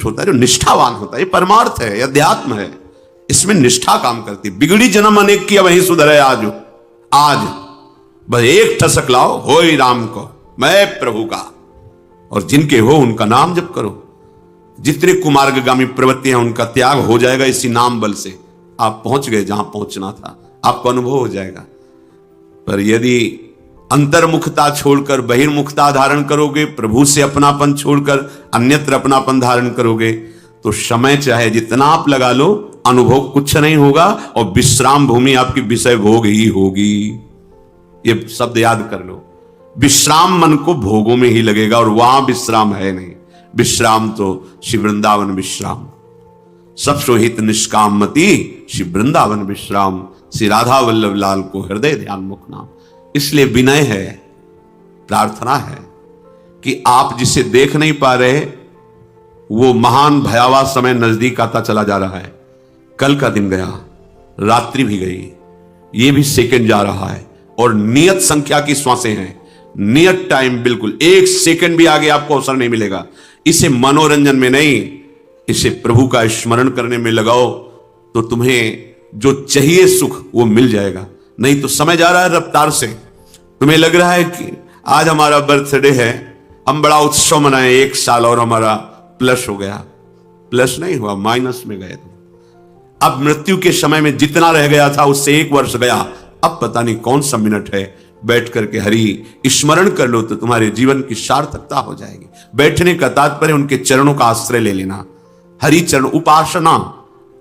होता है, जो निष्ठावान होता है। ये परमार्थ है, अध्यात्म है, इसमें निष्ठा काम करती। बिगड़ी जन्म अनेक की वही सुधरे आज। आज बस एक ठसक लाओ, हो ही राम को, मैं प्रभु का, और जिनके हो उनका नाम जप करो। जितने कुमार्गगामी प्रवृत्ति हैं उनका त्याग हो जाएगा इसी नाम बल से। आप पहुंच गए जहां पहुंचना था, आपको अनुभव हो जाएगा। पर यदि अंतर्मुखता छोड़कर बहिर्मुखता धारण करोगे, प्रभु से अपनापन छोड़कर अन्यत्र अपनापन धारण करोगे, तो समय चाहे जितना आप लगा लो, अनुभव कुछ नहीं होगा, और विश्राम भूमि आपकी विषय भोग ही होगी। ये शब्द याद कर लो, विश्राम मन को भोगों में ही लगेगा, और वहां विश्राम है नहीं। विश्राम तो श्री वृंदावन विश्राम, सब सोहित निष्कामति श्री वृंदावन विश्राम। श्री राधा वल्लभ लाल को हृदय ध्यान मुख नाम। इसलिए विनय है, प्रार्थना है कि आप जिसे देख नहीं पा रहे, वो महान भयावह समय नजदीक आता चला जा रहा है। कल का दिन गया, रात्रि भी गई, ये भी सेकंड जा रहा है, और नियत संख्या की श्वासें हैं, नियत टाइम, बिल्कुल एक सेकंड भी आगे आपको अवसर नहीं मिलेगा। इसे मनोरंजन में नहीं, इसे प्रभु का स्मरण करने में लगाओ, तो तुम्हें जो चाहिए सुख वो मिल जाएगा। नहीं तो समय जा रहा है रफ्तार से। तुम्हें लग रहा है कि आज हमारा बर्थडे है, हम बड़ा उत्सव मनाए, 1 साल और हमारा प्लस हो गया। प्लस नहीं हुआ, माइनस में गए तुम। अब मृत्यु के समय में जितना रह गया था उससे 1 वर्ष गया, अब पता नहीं कौन सा मिनट है। बैठ करके हरि स्मरण कर लो तो तुम्हारे जीवन की सार्थकता हो जाएगी। बैठने का तात्पर्य उनके चरणों का आश्रय ले लेना, हरि चरण उपासना,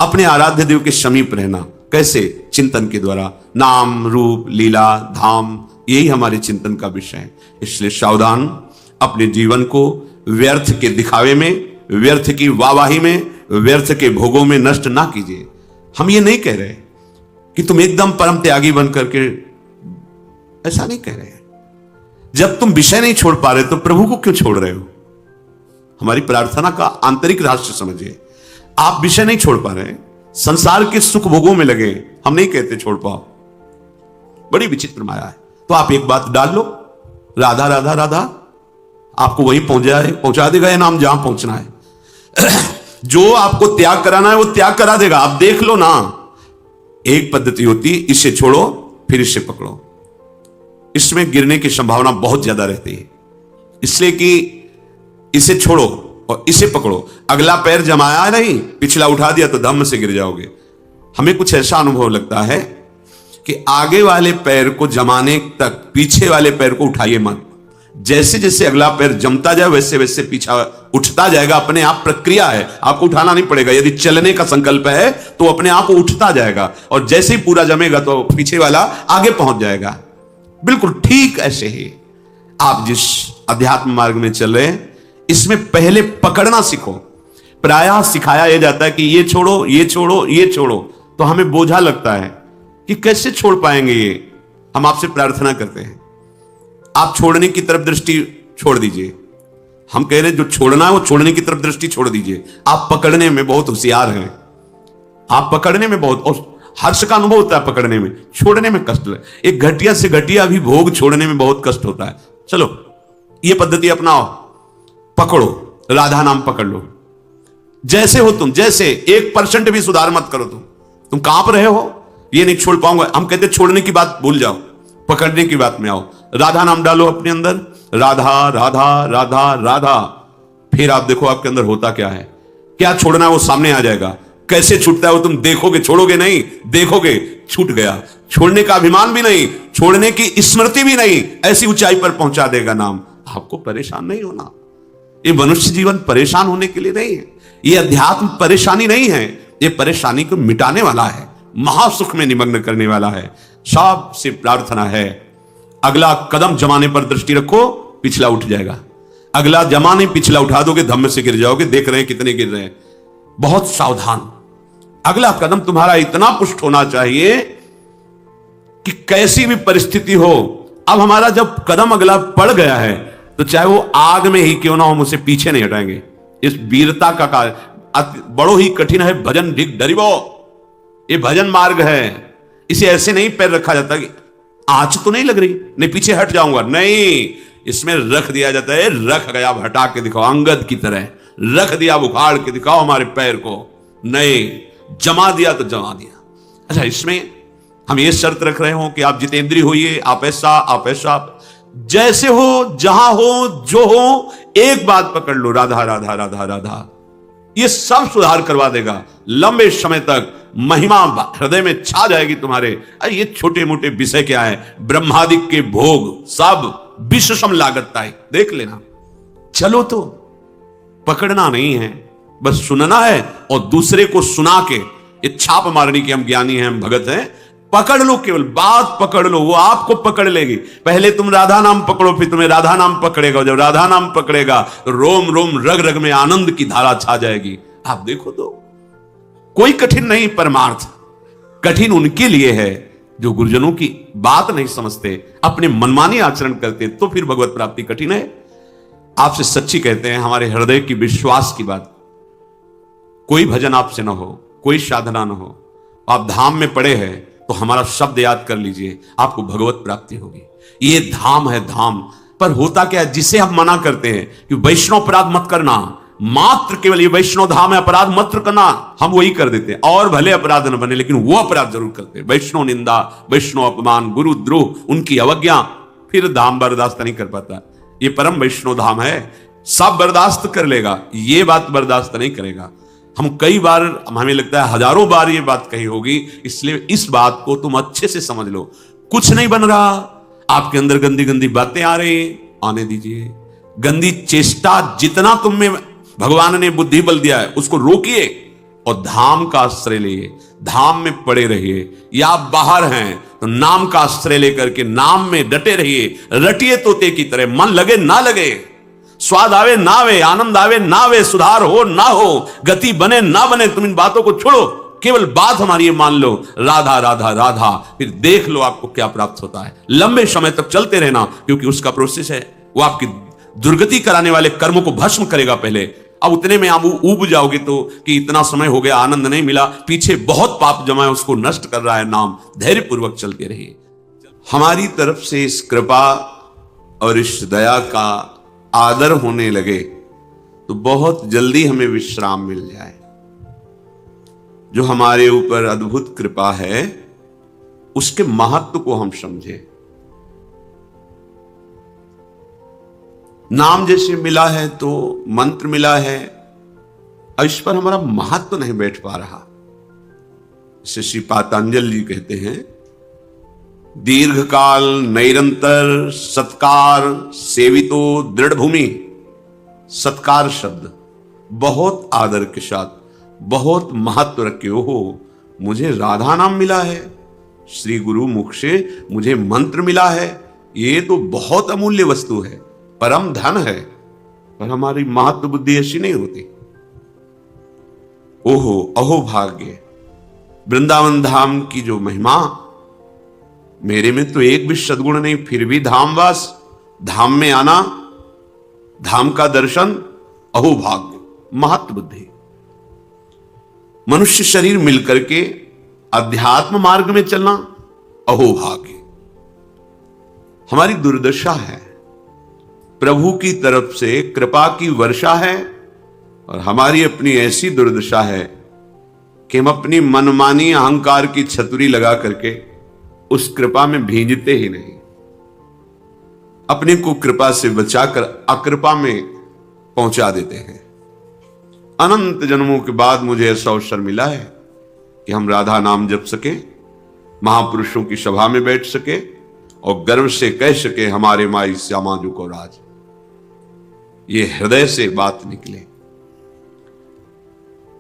अपने आराध्य देव के समीप रहना। कैसे? चिंतन के द्वारा, नाम रूप लीला धाम, यही हमारे चिंतन का विषय है। इसलिए सावधान, अपने जीवन को व्यर्थ के दिखावे में, व्यर्थ की वाहवाही में, व्यर्थ के भोगों में नष्ट ना कीजिए। हम ये नहीं कह रहे कि तुम एकदम परम त्यागी बन करके, ऐसा नहीं कह रहे। जब तुम विषय नहीं छोड़ पा रहे तो प्रभु को क्यों छोड़ रहे हो? हमारी प्रार्थना का आंतरिक रहस्य समझिए। आप विषय नहीं छोड़ पा रहे, संसार के सुख भोगों में लगे, हम नहीं कहते छोड़ पाओ, बड़ी विचित्र माया है। तो आप एक बात डाल लो, राधा राधा राधा, आपको वही पहुंचा देगा ये नाम जहां पहुंचना है। जो आपको त्याग कराना है वो त्याग करा देगा। आप देख लो ना, एक पद्धति होती, इसे छोड़ो फिर इसे पकड़ो। इसमें गिरने की संभावना बहुत ज्यादा रहती है, इसलिए कि इसे छोड़ो और इसे पकड़ो। अगला पैर जमाया नहीं, पिछला उठा दिया तो धम्म से गिर जाओगे। हमें कुछ ऐसा अनुभव लगता है कि आगे वाले पैर को जमाने तक पीछे वाले पैर को उठाइए मत। जैसे जैसे अगला पैर जमता जाए वैसे वैसे पीछा उठता जाएगा। अपने आप प्रक्रिया है, आपको उठाना नहीं पड़ेगा। यदि चलने का संकल्प है तो अपने आप उठता जाएगा, और जैसे ही पूरा जमेगा तो पीछे वाला आगे पहुंच जाएगा। बिल्कुल ठीक ऐसे ही आप जिस अध्यात्म मार्ग में चल रहे हैं, इसमें पहले पकड़ना सीखो। प्रायः सिखाया यह जाता है कि ये छोड़ो, ये छोड़ो, ये छोड़ो, तो हमें बोझा लगता है कि कैसे छोड़ पाएंगे ये। हम आपसे प्रार्थना करते हैं, आप छोड़ने की तरफ दृष्टि छोड़ दीजिए। हम कह रहे हैं जो छोड़ना है वो छोड़ने की तरफ दृष्टि छोड़ दीजिए। आप पकड़ने में बहुत होशियार हैं, आप पकड़ने में बहुत, और हर्ष का अनुभव होता है पकड़ने में, छोड़ने में कष्ट है। एक घटिया से घटिया भी भोग छोड़ने में बहुत कष्ट होता है। चलो ये पद्धति अपनाओ, पकड़ो, राधा नाम पकड़ लो। जैसे हो तुम, जैसे 1% भी सुधार मत करो। तुम कांप रहे हो, ये नहीं छोड़ पाऊंगा। हम कहते छोड़ने की बात भूल जाओ, पकड़ने की बात में आओ। राधा नाम डालो अपने अंदर, राधा राधा राधा राधा। फिर आप देखो आपके अंदर होता क्या है। क्या छोड़ना है वो सामने आ जाएगा। कैसे छूटता है वो तुम देखोगे, छोड़ोगे नहीं, देखोगे छूट गया। छोड़ने का अभिमान भी नहीं, छोड़ने की स्मृति भी नहीं, ऐसी ऊंचाई पर पहुंचा देगा नाम। आपको परेशान नहीं होना। ये मनुष्य जीवन परेशान होने के लिए नहीं है, ये अध्यात्म परेशानी नहीं है, ये परेशानी को मिटाने वाला है, महासुख में निमग्न करने वाला है। सबसे प्रार्थना है, अगला कदम जमाने पर दृष्टि रखो, पिछला उठ जाएगा। अगला जमाने पिछला उठा दोगे, धम्म से गिर जाओगे। देख रहे हैं कितने गिर रहे हैं, बहुत सावधान। अगला कदम तुम्हारा इतना पुष्ट होना चाहिए कि कैसी भी परिस्थिति हो, अब हमारा जब कदम अगला पड़ गया है तो चाहे वो आग में ही क्यों ना हो, हम उसे पीछे नहीं हटाएंगे। इस वीरता का कार्य बड़ो ही कठिन है। भजन ढिक डरिबो, ये भजन मार्ग है। इसे ऐसे नहीं पैर रखा जाता कि आंच तो नहीं लग रही, नहीं पीछे हट जाऊंगा, नहीं, इसमें रख दिया जाता है। रख गया, हटा के दिखाओ, अंगद की तरह रख दिया उखाड़ के, दिखाओ हमारे पैर को, नहीं जमा दिया तो जमा दिया। अच्छा, इसमें हम ये शर्त रख रहे हो कि आप जितेंद्रिय होइए, आप ऐसा जैसे हो, जहां हो, जो हो, एक बात पकड़ लो, राधा राधा राधा राधा, ये सब सुधार करवा देगा। लंबे समय तक महिमा हृदय में छा जाएगी तुम्हारे। अरे ये छोटे मोटे विषय क्या है, ब्रह्मादिक के भोग सब विषम लागत है, देख लेना। चलो तो पकड़ना नहीं है, बस सुनना है और दूसरे को सुना के ये छाप मारनी कि हम ज्ञानी हैं, हम भगत हैं। पकड़ लो, केवल बात पकड़ लो, वो आपको पकड़ लेगी। पहले तुम राधा नाम पकड़ो, फिर तुम्हें राधा नाम पकड़ेगा। जब राधा नाम पकड़ेगा तो रोम रोम रग रग में आनंद की धारा छा जाएगी। आप देखो तो कोई कठिन नहीं परमार्थ, कठिन उनके लिए है जो गुरुजनों की बात नहीं समझते, अपने मनमानी आचरण करते, तो फिर भगवत प्राप्ति कठिन है। आपसे सच्ची कहते हैं, हमारे हृदय की विश्वास की बात, कोई भजन आपसे ना हो, कोई साधना ना हो, आप धाम में पड़े हैं तो हमारा शब्द याद कर लीजिए, आपको भगवत प्राप्ति होगी। ये धाम है, धाम। पर होता क्या है, जिसे हम मना करते हैं कि वैष्णव अपराध मत करना, मात्र केवल ये वैष्णव धाम है, अपराध मत करना, हम वही कर देते हैं। और भले अपराध न बने, लेकिन वो अपराध जरूर करते हैं। वैष्णव निंदा, वैष्णव अपमान, गुरु द्रोह, उनकी अवज्ञा, फिर धाम बर्दाश्त नहीं कर पाता। ये परम वैष्णव धाम है, सब बर्दाश्त कर लेगा, ये बात बर्दाश्त नहीं करेगा। हम कई बार, हमें लगता है हजारों बार ये बात कही होगी, इसलिए इस बात को तुम अच्छे से समझ लो। कुछ नहीं बन रहा, आपके अंदर गंदी गंदी बातें आ रही, आने दीजिए। गंदी चेष्टा जितना तुम में भगवान ने बुद्धि बल दिया है, उसको रोकिए और धाम का आश्रय लिए, धाम में पड़े रहिए। या आप बाहर हैं तो नाम का आश्रय लेकर के नाम में डटे रहिए, रटिए तोते की तरह, मन लगे ना लगे, स्वाद आवे ना आवे, आनंद आवे ना आवे, सुधार हो ना हो, गति बने ना बने, तुम इन बातों को छोड़ो, केवल बात हमारी ये मान लो, राधा राधा राधा, फिर देख लो आपको क्या प्राप्त होता है। लंबे समय तक चलते रहना, क्योंकि उसका प्रोसेस है, वो आपकी दुर्गति कराने वाले कर्मों को भस्म करेगा पहले। अब उतने में आप ऊब जाओगे तो कि इतना समय हो गया, आनंद नहीं मिला, पीछे बहुत पाप जमा है, उसको नष्ट कर रहा है नाम। धैर्य पूर्वक चलते रहिए। हमारी तरफ से इस कृपा और इस दया का आदर होने लगे तो बहुत जल्दी हमें विश्राम मिल जाए। जो हमारे ऊपर अद्भुत कृपा है, उसके महत्व को हम समझें। नाम जैसे मिला है तो मंत्र मिला है, और इस पर हमारा महत्व नहीं बैठ पा रहा। इसे श्री पातंजलि जी कहते हैं, दीर्घकाल निरंतर सत्कार सेवितो दृढ़ भूमि। सत्कार शब्द बहुत आदर के साथ, बहुत महत्व रखे हो। मुझे राधा नाम मिला है, श्री गुरु मुख से मुझे मंत्र मिला है, ये तो बहुत अमूल्य वस्तु है, परम धन है। पर हमारी महत्व बुद्धि ऐसी नहीं होती। ओहो अहो भाग्य, वृंदावन धाम की जो महिमा, मेरे में तो एक भी सद्गुण नहीं, फिर भी धामवास, धाम में आना, धाम का दर्शन, अहो भाग्य, महत्व बुद्धि। मनुष्य शरीर मिलकर के अध्यात्म मार्ग में चलना, अहो भाग्य। हमारी दुर्दशा है, प्रभु की तरफ से कृपा की वर्षा है, और हमारी अपनी ऐसी दुर्दशा है कि हम अपनी मनमानी अहंकार की छतरी लगा करके उस कृपा में भींजते ही नहीं। अपने को कृपा से बचाकर अकृपा में पहुंचा देते हैं। अनंत जन्मों के बाद मुझे ऐसा अवसर मिला है कि हम राधा नाम जप सके, महापुरुषों की सभा में बैठ सके और गर्व से कह सके, हमारे माई श्यामा जी को राज। ये हृदय से बात निकले।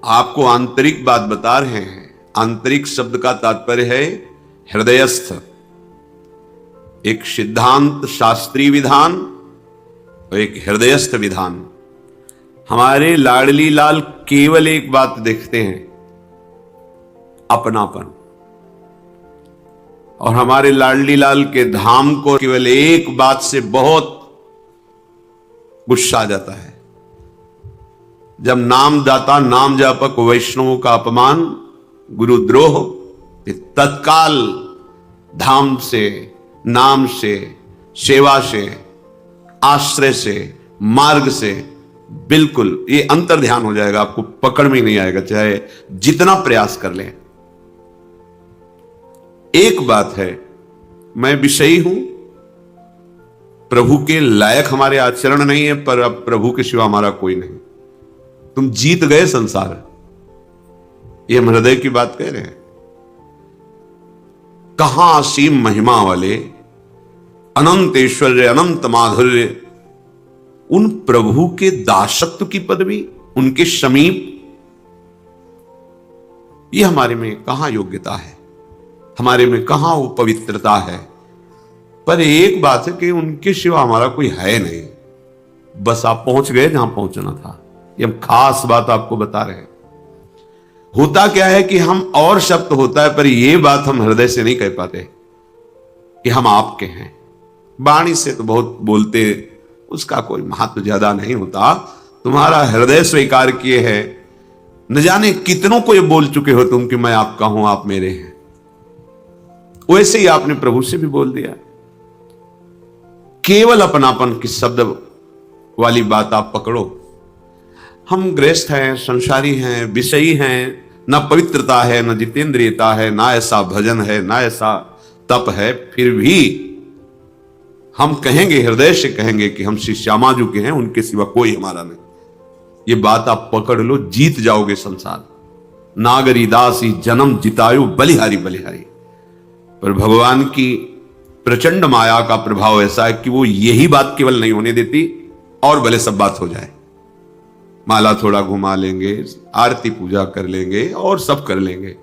आपको आंतरिक बात बता रहे हैं। आंतरिक शब्द का तात्पर्य है हृदयस्थ। एक सिद्धांत शास्त्रीय विधान और एक हृदयस्थ विधान। हमारे लाडली लाल केवल एक बात देखते हैं, अपनापन। और हमारे लाडली लाल के धाम को केवल एक बात से बहुत गुस्सा आ जाता है, जब नामदाता नाम जापक वैष्णवों का अपमान, गुरुद्रोह, तत्काल धाम से, नाम से, सेवा से, आश्रय से, मार्ग से बिल्कुल ये अंतर ध्यान हो जाएगा, आपको पकड़ में नहीं आएगा चाहे जितना प्रयास कर लें। एक बात है, मैं विषयी हूं, प्रभु के लायक हमारे आचरण नहीं है, पर अब प्रभु के सिवा हमारा कोई नहीं। तुम जीत गए संसार, ये हम हृदय की बात कह रहे हैं। कहां असीम महिमा वाले, अनंत ऐश्वर्य, अनंत माधुर्य, उन प्रभु के दासत्व की पदवी, उनके समीप, ये हमारे में कहां योग्यता है, हमारे में कहां वो पवित्रता है। पर एक बात है कि उनके सिवा हमारा कोई है नहीं, बस आप पहुंच गए जहां पहुंचना था। ये हम खास बात आपको बता रहे हैं। होता क्या है कि हम और शब्द होता है, पर यह बात हम हृदय से नहीं कह पाते कि हम आपके हैं। वाणी से तो बहुत बोलते, उसका कोई महत्व ज्यादा नहीं होता। तुम्हारा हृदय स्वीकार किए है, न जाने कितनों को ये बोल चुके हो तुम कि मैं आपका हूं, आप मेरे हैं। वैसे ही आपने प्रभु से भी बोल दिया। केवल अपनापन की शब्द वाली बात आप पकड़ो। हम गृहस्थ हैं, संसारी हैं, विषयी हैं, ना पवित्रता है, ना जितेंद्रियता है, ना ऐसा भजन है, ना ऐसा तप है, फिर भी हम कहेंगे, हृदय से कहेंगे कि हम श्री श्यामा जी के हैं, उनके सिवा कोई हमारा नहीं। ये बात आप पकड़ लो, जीत जाओगे संसार। नागरी दासी जन्म जितायो बलिहारी बलिहारी। पर भगवान की प्रचंड माया का प्रभाव ऐसा है कि वो यही बात केवल नहीं होने देती, और भले सब बात हो जाए। माला थोड़ा घुमा लेंगे, आरती पूजा कर लेंगे और सब कर लेंगे,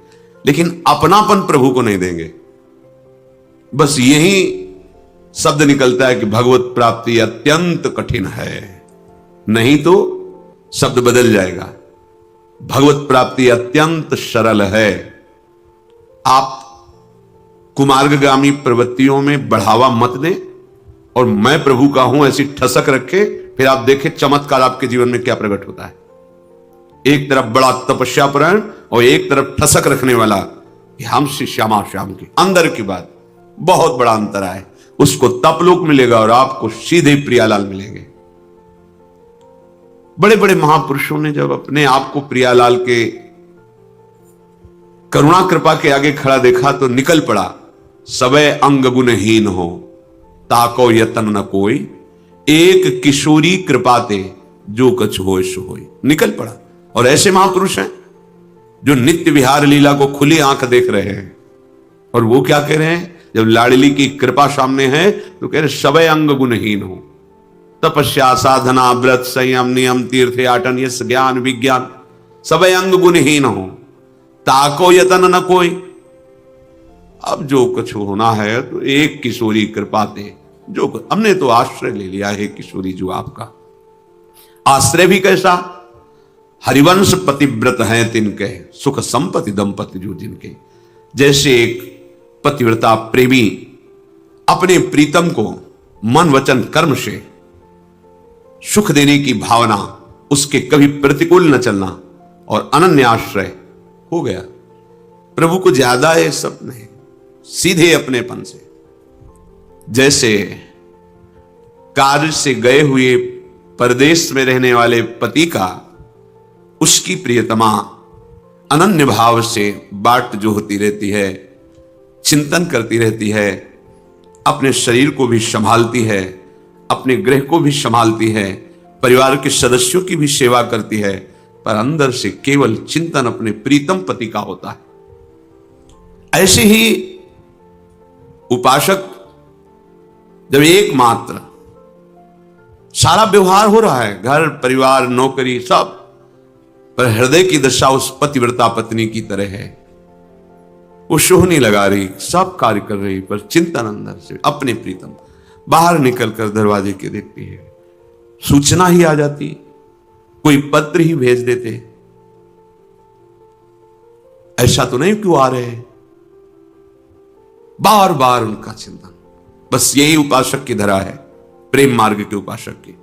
लेकिन अपनापन प्रभु को नहीं देंगे। बस यही शब्द निकलता है कि भगवत प्राप्ति अत्यंत कठिन है, नहीं तो शब्द बदल जाएगा। भगवत प्राप्ति अत्यंत सरल है। आप कुमार्गगामी प्रवृत्तियों में बढ़ावा मत दें और मैं प्रभु का हूं ऐसी ठसक रखे, फिर आप देखें चमत्कार आपके जीवन में क्या प्रकट होता है। एक तरफ बड़ा तपस्यापरायण और एक तरफ ठसक रखने वाला कि हम श्री श्यामा श्याम की, अंदर की बात, बहुत बड़ा अंतर है। उसको तपलोक मिलेगा और आपको सीधे प्रियालाल मिलेंगे। बड़े बड़े महापुरुषों ने जब अपने आप को प्रियालाल के करुणा कृपा के आगे खड़ा देखा तो निकल पड़ा, सबे अंग गुणहीन हो ताको यतन न कोई, एक किशोरी कृपाते जो कछ होय सो होय। निकल पड़ा। और ऐसे महापुरुष हैं जो नित्य विहार लीला को खुली आंख देख रहे हैं, और वो क्या कह रहे हैं जब लाडली की कृपा सामने है तो कह रहे सबे अंग गुणहीन हो, तपस्या साधना व्रत संयम नियम तीर्थ आटन यश ज्ञान विज्ञान सबे अंग गुणहीन हो ताको यतन न कोई। अब जो कुछ होना है तो एक किशोरी कृपाते जो हमने तो आश्रय ले लिया है। किशोरी जो आपका आश्रय भी कैसा, हरिवंश पतिव्रत हैं तिनके, सुख संपत्ति दंपति जो जिनके। जैसे एक पतिव्रता प्रेमी अपने प्रीतम को मन वचन कर्म से सुख देने की भावना, उसके कभी प्रतिकूल न चलना और अनन्य आश्रय हो गया। प्रभु को ज्यादा है सब नहीं, सीधे अपनेपन से। जैसे कार्य से गए हुए परदेश में रहने वाले पति का उसकी प्रियतमा अनन्य भाव से बाट जो होती रहती है, चिंतन करती रहती है, अपने शरीर को भी संभालती है, अपने गृह को भी संभालती है, परिवार के सदस्यों की भी सेवा करती है, पर अंदर से केवल चिंतन अपने प्रीतम पति का होता है। ऐसे ही उपासक जब एकमात्र सारा व्यवहार हो रहा है, घर परिवार नौकरी सब, पर हृदय की दशा उस पतिव्रता पत्नी की तरह है। वो सोहनी लगा रही, सब कार्य कर रही, पर चिंतन अंदर से अपने प्रीतम। बाहर निकलकर दरवाजे के देखती है, सूचना ही आ जाती, कोई पत्र ही भेज देते, ऐसा तो नहीं क्यों आ रहे हैं। बार बार उनका चिंतन। बस यही उपासक की धरा है, प्रेम मार्ग के उपासक की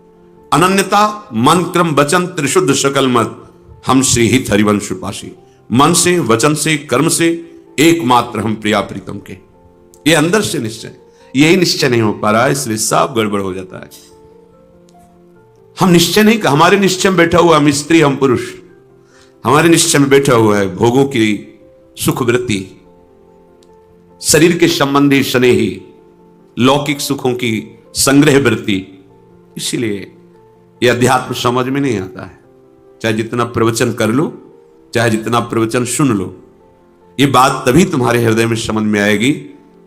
अनन्यता। मन क्रम वचन त्रिशुद्ध सकल मत, हम श्री हित हरिवंश उपासी। मन से वचन से कर्म से एकमात्र हम प्रिया प्रीतम के। ये अंदर से निश्चय, यही निश्चय नहीं हो पा रहा है, इसलिए सब गड़बड़ हो जाता है। हम निश्चय नहीं, हमारे निश्चय में बैठा हुआ हम स्त्री हम पुरुष, हमारे निश्चय में बैठा हुआ है भोगों की सुख वृत्ति, शरीर के संबंधी स्नेही, लौकिक सुखों की संग्रह वृत्ति। इसीलिए यह अध्यात्म समझ में नहीं आता है। चाहे जितना प्रवचन कर लो, चाहे जितना प्रवचन सुन लो, ये बात तभी तुम्हारे हृदय में समझ में आएगी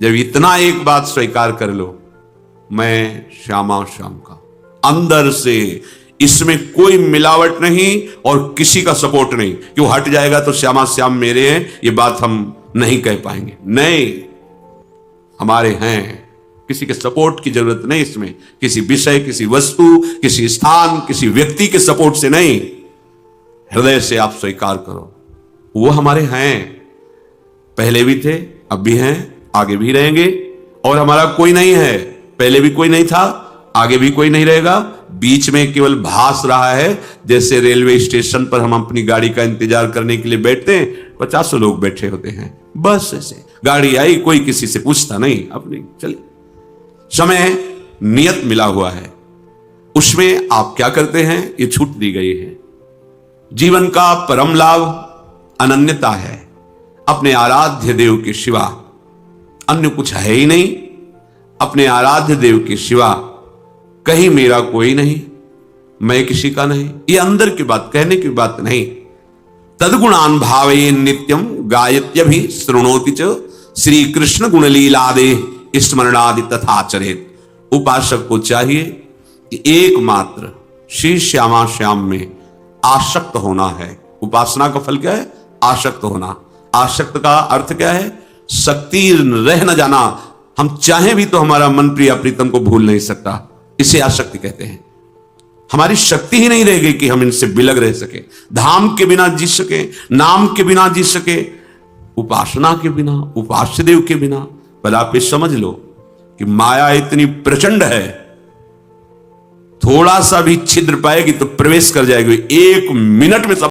जब इतना एक बात स्वीकार कर लो, मैं श्यामा श्याम का, अंदर से इसमें कोई मिलावट नहीं और किसी का सपोर्ट नहीं कि वो हट जाएगा तो श्यामा श्याम मेरे हैं, ये बात हम नहीं कह पाएंगे। नहीं, हमारे हैं, किसी के सपोर्ट की जरूरत नहीं इसमें, किसी विषय, किसी वस्तु, किसी स्थान, किसी व्यक्ति के सपोर्ट से नहीं, हृदय से आप स्वीकार करो वो हमारे हैं, पहले भी थे, अब भी हैं, आगे भी रहेंगे। और हमारा कोई नहीं है, पहले भी कोई नहीं था, आगे भी कोई नहीं रहेगा, बीच में केवल भास रहा है। जैसे रेलवे स्टेशन पर हम अपनी गाड़ी का इंतजार करने के लिए बैठते हैं, 50 लोग बैठे होते हैं, बस ऐसे गाड़ी आई, कोई किसी से पूछता नहीं, अपनी चलिए। समय नियत मिला हुआ है, उसमें आप क्या करते हैं ये छूट दी गई है। जीवन का परम लाभ अनन्यता है, अपने आराध्य देव के सिवा अन्य कुछ है ही नहीं, अपने आराध्य देव के सिवा कहीं मेरा कोई नहीं, मैं किसी का नहीं। ये अंदर की बात, कहने की बात नहीं। तदगुणान भावे नित्यम गायत्य भी शृणोति च श्री कृष्ण गुण लीलादे स्मरणादि तथा चरेत। उपासक को चाहिए कि एकमात्र श्री श्यामा श्याम में आसक्त होना है। उपासना का फल क्या है? आसक्त होना। आसक्त का अर्थ क्या है? शक्ति रह न जाना। हम चाहें भी तो हमारा मन प्रिया प्रीतम को भूल नहीं सकता, इसे आसक्ति कहते हैं। हमारी शक्ति ही नहीं रह गई कि हम इनसे बिलग रह सके, धाम के बिना जी सके, नाम के बिना जी सके, उपासना के बिना, उपास्य देव के बिना। पर आप ये समझ लो कि माया इतनी प्रचंड है, थोड़ा सा भी छिद्र पाएगी तो प्रवेश कर जाएगी, 1 मिनट में सब